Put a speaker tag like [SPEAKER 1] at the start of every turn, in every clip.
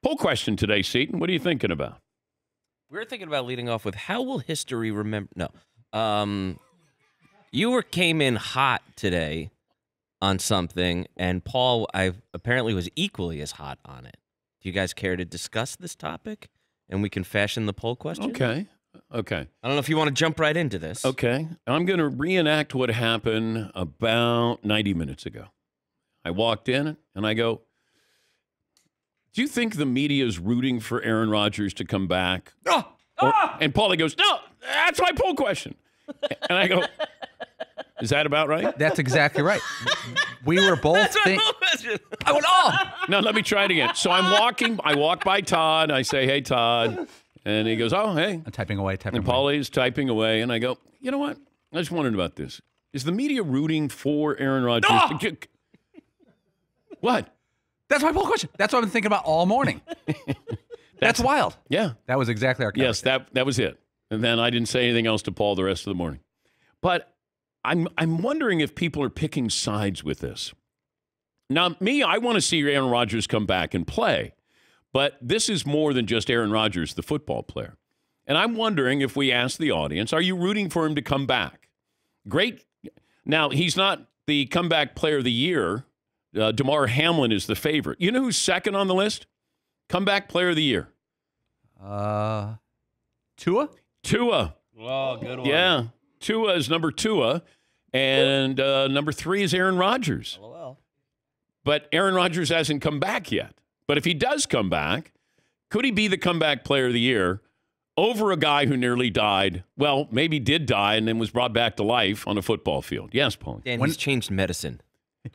[SPEAKER 1] Poll question today, Seton. What are you thinking about?
[SPEAKER 2] We're thinking about leading off with how will history remember? No. You came in hot today on something, and Paul, apparently was equally as hot on it. Do you guys care to discuss this topic? And we can fashion the poll question?
[SPEAKER 1] Okay.
[SPEAKER 2] I don't know if you want to jump right into this.
[SPEAKER 1] Okay. I'm going to reenact what happened about 90 minutes ago. I walked in, and I go, do you think the media is rooting for Aaron Rodgers to come back? And Paulie goes, no, that's my poll question. And I go, is that about right?
[SPEAKER 3] That's exactly right. We were both thinking. I went,
[SPEAKER 1] No, let me try it again. So I'm walking. I walk by Todd. I say, hey, Todd. And he goes, oh, hey.
[SPEAKER 3] I'm typing away.
[SPEAKER 1] And Paulie's typing away. And I go, you know what? I just wondered about this. Is the media rooting for Aaron Rodgers? What?
[SPEAKER 3] That's my poll question. That's what I've been thinking about all morning. That's wild.
[SPEAKER 1] Yeah.
[SPEAKER 3] That was exactly our conversation.
[SPEAKER 1] Yes, that was it. And then I didn't say anything else to Paul the rest of the morning. But I'm wondering if people are picking sides with this. Now, I want to see Aaron Rodgers come back and play. But this is more than just Aaron Rodgers, the football player. And I'm wondering if we ask the audience, are you rooting for him to come back? Great. Now, he's not the comeback player of the year. DeMar Hamlin is the favorite. You know who's second on the list? Comeback player of the year.
[SPEAKER 3] Tua?
[SPEAKER 1] Tua.
[SPEAKER 2] Oh, good one.
[SPEAKER 1] Yeah. Tua is number 2. And number 3 is Aaron Rodgers.
[SPEAKER 2] LOL.
[SPEAKER 1] But Aaron Rodgers hasn't come back yet. But if he does come back, could he be the comeback player of the year over a guy who nearly died? Well, maybe did die and then was brought back to life on a football field. Yes, Paul.
[SPEAKER 2] And he's changed medicine.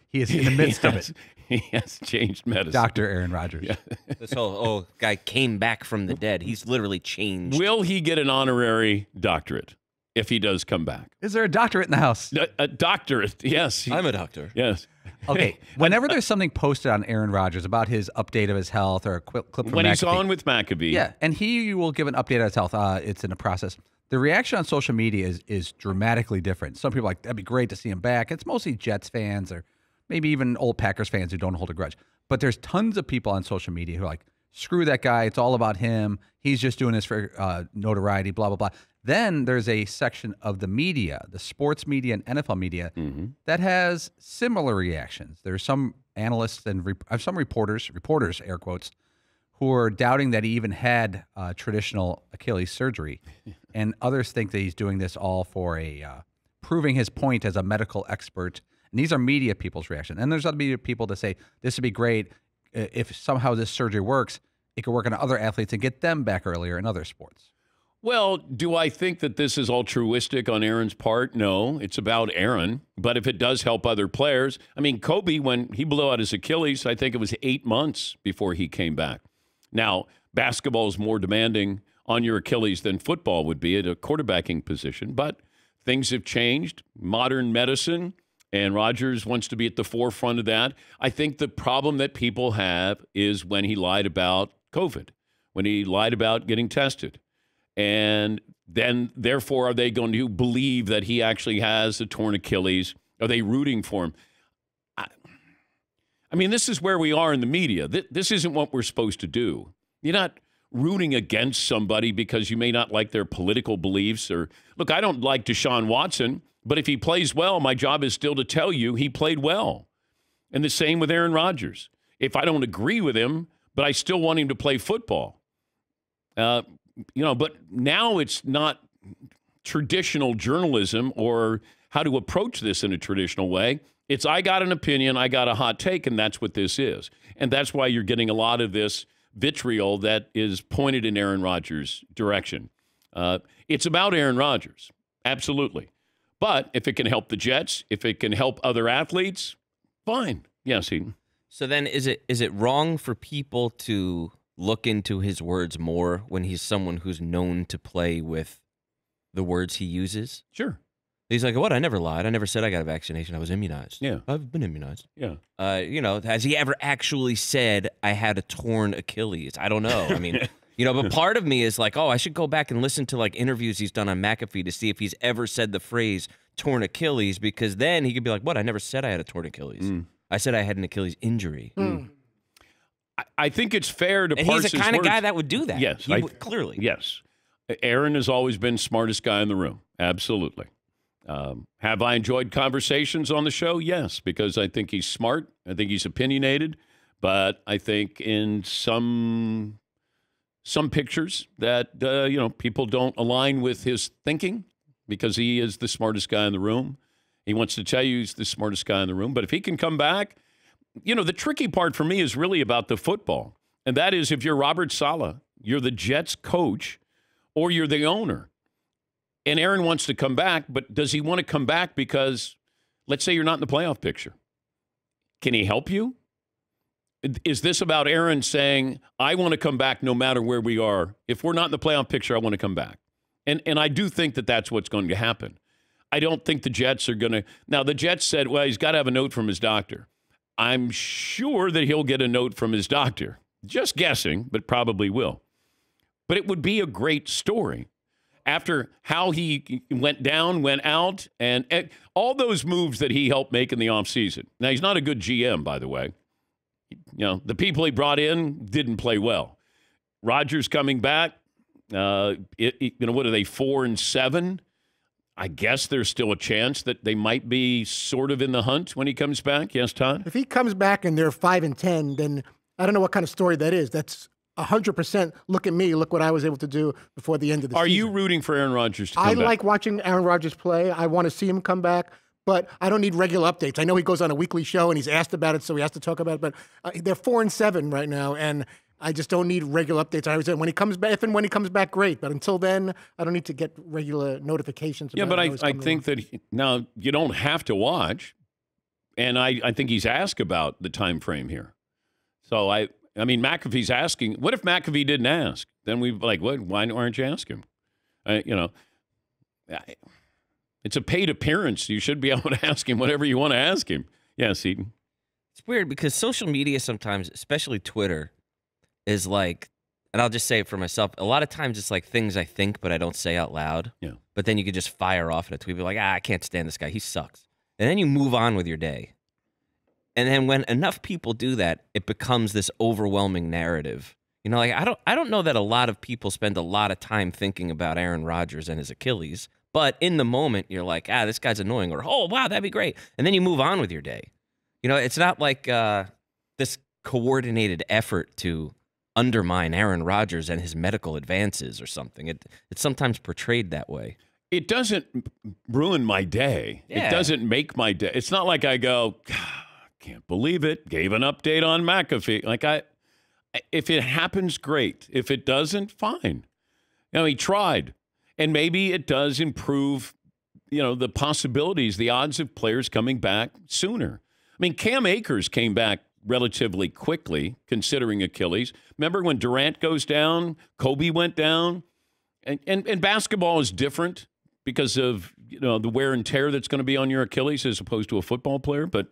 [SPEAKER 3] He is in the midst of it.
[SPEAKER 1] He has changed medicine.
[SPEAKER 3] Dr. Aaron Rodgers.
[SPEAKER 1] Yeah.
[SPEAKER 2] This whole guy came back from the dead. He's literally changed.
[SPEAKER 1] Will he get an honorary doctorate if he does come back?
[SPEAKER 3] Is there a doctorate in the house?
[SPEAKER 1] A doctorate, yes.
[SPEAKER 2] I'm a doctor.
[SPEAKER 1] Yes.
[SPEAKER 3] Okay. Whenever there's something posted on Aaron Rodgers about his update of his health or a clip from
[SPEAKER 1] when
[SPEAKER 3] McAfee,
[SPEAKER 1] he's on with McAfee.
[SPEAKER 3] Yeah, and he will give an update on his health. It's in the process. The reaction on social media is dramatically different. Some people are like, that'd be great to see him back. It's mostly Jets fans or maybe even old Packers fans who don't hold a grudge. But there's tons of people on social media who are like, screw that guy. It's all about him. He's just doing this for notoriety, blah, blah, blah. Then there's a section of the media, the sports media and NFL media, that has similar reactions. There's some analysts and some reporters, air quotes, who are doubting that he even had traditional Achilles surgery. And others think that he's doing this all for proving his point as a medical expert. And these are media people's reaction. And there's other media people that say, this would be great if somehow this surgery works. It could work on other athletes and get them back earlier in other sports.
[SPEAKER 1] Well, do I think that this is altruistic on Aaron's part? No, it's about Aaron. But if it does help other players, I mean, Kobe, when he blew out his Achilles, I think it was 8 months before he came back. Now, basketball is more demanding on your Achilles than football would be at a quarterbacking position. But things have changed, modern medicine, and Rodgers wants to be at the forefront of that. I think the problem that people have is when he lied about COVID, when he lied about getting tested. And then, therefore, are they going to believe that he actually has a torn Achilles? Are they rooting for him? I mean, this is where we are in the media. This isn't what we're supposed to do. You're not rooting against somebody because you may not like their political beliefs. Or look, I don't like Deshaun Watson, but if he plays well, my job is still to tell you he played well. And the same with Aaron Rodgers. If I don't agree with him, but I still want him to play football. But now it's not traditional journalism or how to approach this in a traditional way. It's I got an opinion, I got a hot take, and that's what this is. And that's why you're getting a lot of this vitriol that is pointed in Aaron Rodgers' direction. It's about Aaron Rodgers, absolutely. But if it can help the Jets, if it can help other athletes, fine. Yes, Eden.
[SPEAKER 2] So then is it wrong for people to look into his words more when he's someone who's known to play with the words he uses?
[SPEAKER 1] Sure.
[SPEAKER 2] He's like, what? I never lied. I never said I got a vaccination. I was immunized.
[SPEAKER 1] Yeah.
[SPEAKER 2] I've been immunized.
[SPEAKER 1] Yeah.
[SPEAKER 2] Has he ever actually said I had a torn Achilles? I don't know. I mean, but part of me is like, I should go back and listen to like interviews he's done on McAfee to see if he's ever said the phrase torn Achilles, because then he could be like, what? I never said I had a torn Achilles. I said I had an Achilles injury.
[SPEAKER 1] I think it's fair to
[SPEAKER 2] And
[SPEAKER 1] parse
[SPEAKER 2] he's the
[SPEAKER 1] his
[SPEAKER 2] kind of
[SPEAKER 1] words.
[SPEAKER 2] guy that would do that.
[SPEAKER 1] Yes.
[SPEAKER 2] Clearly.
[SPEAKER 1] Yes. Aaron has always been smartest guy in the room. Absolutely. Have I enjoyed conversations on the show? Yes, because I think he's smart. I think he's opinionated. But I think in some pictures that, people don't align with his thinking because he is the smartest guy in the room. He wants to tell you he's the smartest guy in the room. But if he can come back, the tricky part for me is really about the football. And that is if you're Robert Saleh, you're the Jets coach, or you're the owner. And Aaron wants to come back, but does he want to come back because, let's say you're not in the playoff picture? Can he help you? Is this about Aaron saying, I want to come back no matter where we are? If we're not in the playoff picture, I want to come back. And I do think that that's what's going to happen. I don't think the Jets are going to. Now, the Jets said, well, he's got to have a note from his doctor. I'm sure that he'll get a note from his doctor. Just guessing, but probably will. But it would be a great story after how he went down, went out, and all those moves that he helped make in the offseason. Now, he's not a good GM, by the way. The people he brought in didn't play well. Rodgers coming back, what are they, 4-7? I guess there's still a chance that they might be sort of in the hunt when he comes back. Yes, Todd?
[SPEAKER 4] If he comes back and they're 5-10, then I don't know what kind of story that is. That's 100%. Look at me. Look what I was able to do before the end of the season.
[SPEAKER 1] Are you rooting for Aaron Rodgers to come back?
[SPEAKER 4] I like watching Aaron Rodgers play. I want to see him come back, but I don't need regular updates. I know he goes on a weekly show and he's asked about it, so he has to talk about it. But they're 4-7 right now, and I just don't need regular updates. I was when he comes back, if and when he comes back, great. But until then, I don't need to get regular notifications.
[SPEAKER 1] Yeah, but I think that now you don't have to watch, and I think he's asked about the time frame here. So I mean, McAfee's asking. What if McAfee didn't ask? Then we what? Why aren't you asking? It's a paid appearance. You should be able to ask him whatever you want to ask him. Yes, Eaton.
[SPEAKER 2] It's weird because social media sometimes, especially Twitter, is like, and I'll just say it for myself, a lot of times it's like things I think but I don't say out loud.
[SPEAKER 1] Yeah.
[SPEAKER 2] But then you could just fire off in a tweet, be like, I can't stand this guy. He sucks. And then you move on with your day. And then when enough people do that, it becomes this overwhelming narrative. I don't know that a lot of people spend a lot of time thinking about Aaron Rodgers and his Achilles, but in the moment you're like, this guy's annoying, or oh wow, that'd be great. And then you move on with your day. It's not like this coordinated effort to undermine Aaron Rodgers and his medical advances or something. It's sometimes portrayed that way.
[SPEAKER 1] It doesn't ruin my day.
[SPEAKER 2] Yeah.
[SPEAKER 1] It doesn't make my day. It's not like I go, can't believe it. Gave an update on McAfee. If it happens, great. If it doesn't, fine. He tried. And maybe it does improve, the possibilities, the odds of players coming back sooner. I mean, Cam Akers came back relatively quickly, considering Achilles. Remember when Durant goes down, Kobe went down? And basketball is different because of, the wear and tear that's going to be on your Achilles as opposed to a football player. But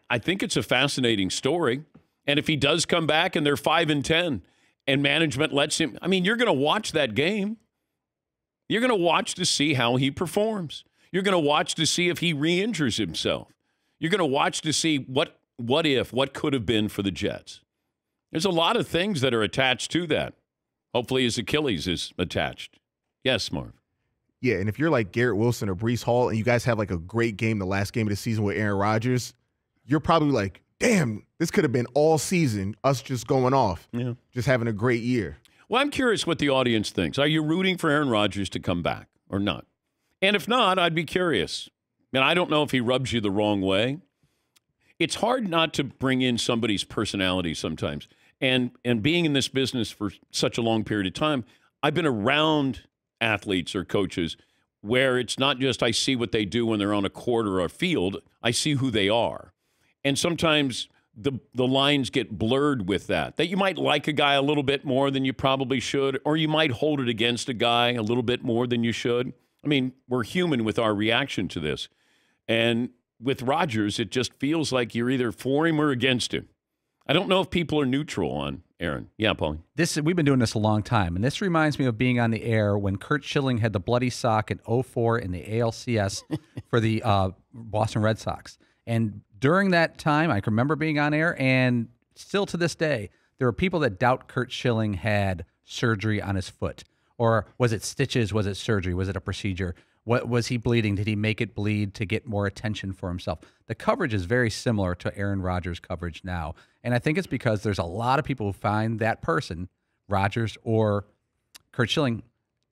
[SPEAKER 1] I think it's a fascinating story. And if he does come back and they're 5-10 and management lets him, you're going to watch that game. You're going to watch to see how he performs. You're going to watch to see if he re-injures himself. You're going to watch to see what could have been for the Jets. There's a lot of things that are attached to that. Hopefully his Achilles is attached. Yes, Marv.
[SPEAKER 5] Yeah, and if you're like Garrett Wilson or Breece Hall and you guys have like a great game the last game of the season with Aaron Rodgers, you're probably like, damn, this could have been all season, us just going off, just having a great year.
[SPEAKER 1] Well, I'm curious what the audience thinks. Are you rooting for Aaron Rodgers to come back or not? And if not, I'd be curious. And I don't know if he rubs you the wrong way. It's hard not to bring in somebody's personality sometimes. And being in this business for such a long period of time, I've been around athletes or coaches where it's not just I see what they do when they're on a court or a field. I see who they are. And sometimes the lines get blurred with that you might like a guy a little bit more than you probably should, or you might hold it against a guy a little bit more than you should. We're human with our reaction to this. And with Rodgers, it just feels like you're either for him or against him. I don't know if people are neutral on Aaron. Yeah, Paulie.
[SPEAKER 3] We've been doing this a long time, and this reminds me of being on the air when Curt Schilling had the bloody sock in 2004 in the ALCS for the Boston Red Sox. And during that time, I can remember being on air, and still to this day, There are people that doubt Curt Schilling had surgery on his foot. Or was it stitches? Was it surgery? Was it a procedure? What was he bleeding? Did he make it bleed to get more attention for himself? The coverage is very similar to Aaron Rodgers' coverage now. And I think it's because there's a lot of people who find that person, Rodgers or Curt Schilling,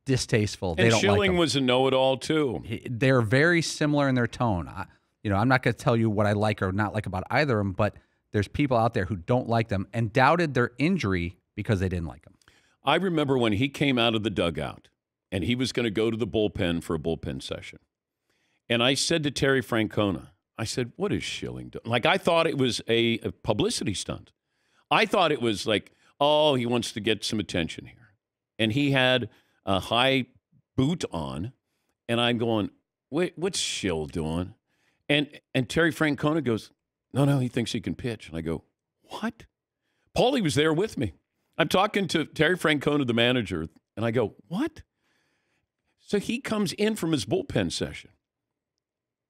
[SPEAKER 3] distasteful.
[SPEAKER 1] And
[SPEAKER 3] they don't
[SPEAKER 1] Schilling
[SPEAKER 3] like him.
[SPEAKER 1] was a know-it-all, too.
[SPEAKER 3] They're very similar in their tone. I'm not going to tell you what I like or not like about either of them, but there's people out there who don't like them and doubted their injury because they didn't like them.
[SPEAKER 1] I remember when he came out of the dugout and he was going to go to the bullpen for a bullpen session. And I said to Terry Francona, I said, what is Schilling doing? Like, I thought it was a publicity stunt. I thought it was like, oh, he wants to get some attention here. And he had a high boot on. And I'm going, wait, what's Schill doing? And Terry Francona goes, no, he thinks he can pitch. And I go, what? Paulie was there with me. I'm talking to Terry Francona, the manager, and I go, what? So he comes in from his bullpen session,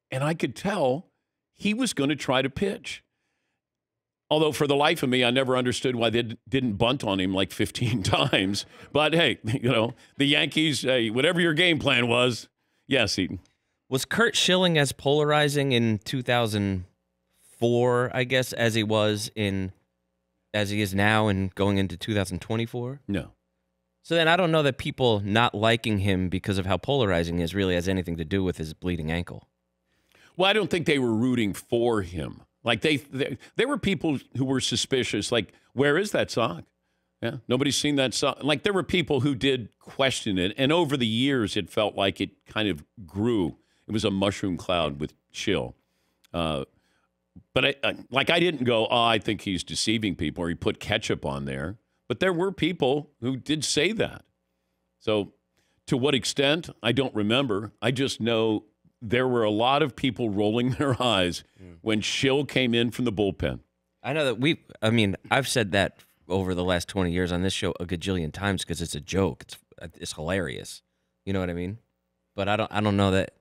[SPEAKER 1] and I could tell he was going to try to pitch. Although for the life of me, I never understood why they didn't bunt on him like 15 times. But hey, the Yankees, whatever your game plan was, yes, Eaton.
[SPEAKER 2] Was Curt Schilling as polarizing in 2004, I guess, as he is now and going into 2024?
[SPEAKER 1] No.
[SPEAKER 2] So then I don't know that people not liking him because of how polarizing he is really has anything to do with his bleeding ankle.
[SPEAKER 1] Well, I don't think they were rooting for him. Like there were people who were suspicious. Like, where is that sock? Yeah, nobody's seen that sock. Like, there were people who did question it, and over the years, it felt like it kind of grew. It was a mushroom cloud with Schill. But I didn't go, I think he's deceiving people, or he put ketchup on there. But there were people who did say that. So to what extent, I don't remember. I just know there were a lot of people rolling their eyes when Schill came in from the bullpen.
[SPEAKER 2] I know that I've said that over the last 20 years on this show a gajillion times because it's a joke. It's hilarious. You know what I mean? But I don't know that.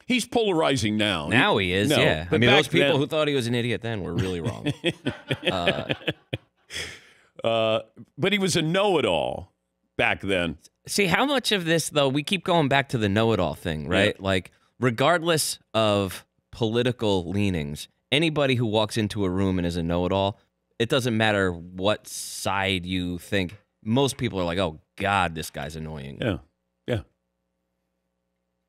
[SPEAKER 1] He's polarizing now.
[SPEAKER 2] Now he is,
[SPEAKER 1] no,
[SPEAKER 2] yeah.
[SPEAKER 1] but
[SPEAKER 2] Those people
[SPEAKER 1] then,
[SPEAKER 2] who thought he was an idiot then were really wrong.
[SPEAKER 1] But he was a know-it-all back then.
[SPEAKER 2] See, how much of this, though, we keep going back to the know-it-all thing, right? Yeah. Like, regardless of political leanings, anybody who walks into a room and is a know-it-all, it doesn't matter what side you think. Most people are like, oh, God, this guy's annoying.
[SPEAKER 1] Yeah.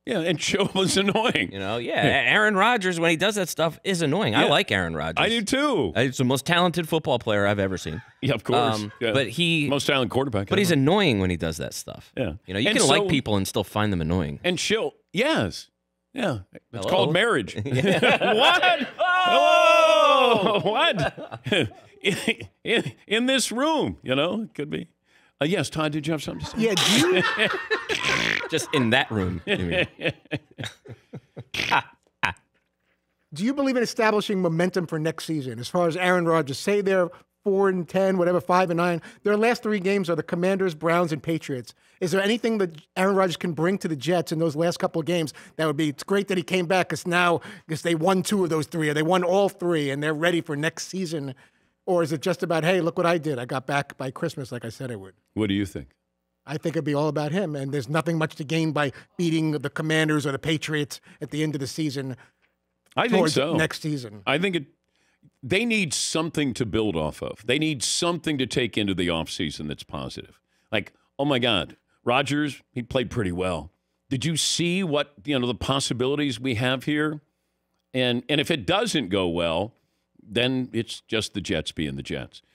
[SPEAKER 1] Yeah, and Schill was annoying.
[SPEAKER 2] Aaron Rodgers, when he does that stuff, is annoying. Yeah. I like Aaron Rodgers.
[SPEAKER 1] I do, too.
[SPEAKER 2] He's the most talented football player I've ever seen.
[SPEAKER 1] Yeah, of course.
[SPEAKER 2] But
[SPEAKER 1] most talented quarterback.
[SPEAKER 2] But he's annoying when he does that stuff.
[SPEAKER 1] Yeah.
[SPEAKER 2] You can like people and still find them annoying.
[SPEAKER 1] And Schill, yes. Yeah. It's called marriage.
[SPEAKER 2] Yeah.
[SPEAKER 1] What? Oh, what? in this room, it could be. Yes, Todd, did you have something to say?
[SPEAKER 4] Yeah, do you?
[SPEAKER 2] Just in that room.
[SPEAKER 4] Do you believe in establishing momentum for next season? As far as Aaron Rodgers, say they're 4-10, whatever, 5-9. Their last three games are the Commanders, Browns, and Patriots. Is there anything that Aaron Rodgers can bring to the Jets in those last couple of games that would be? It's great that he came back because they won 2 of those 3, or they won all 3, and they're ready for next season. Or is it just about, hey, look what I did. I got back by Christmas like I said I would.
[SPEAKER 1] What do you think?
[SPEAKER 4] I think it'd be all about him, and there's nothing much to gain by beating the Commanders or the Patriots at the end of the season.
[SPEAKER 1] I think so.
[SPEAKER 4] Next season.
[SPEAKER 1] I think they need something to build off of. They need something to take into the offseason that's positive. Like, oh, my God, Rodgers, he played pretty well. Did you see what, the possibilities we have here? And if it doesn't go well, then it's just the Jets being the Jets.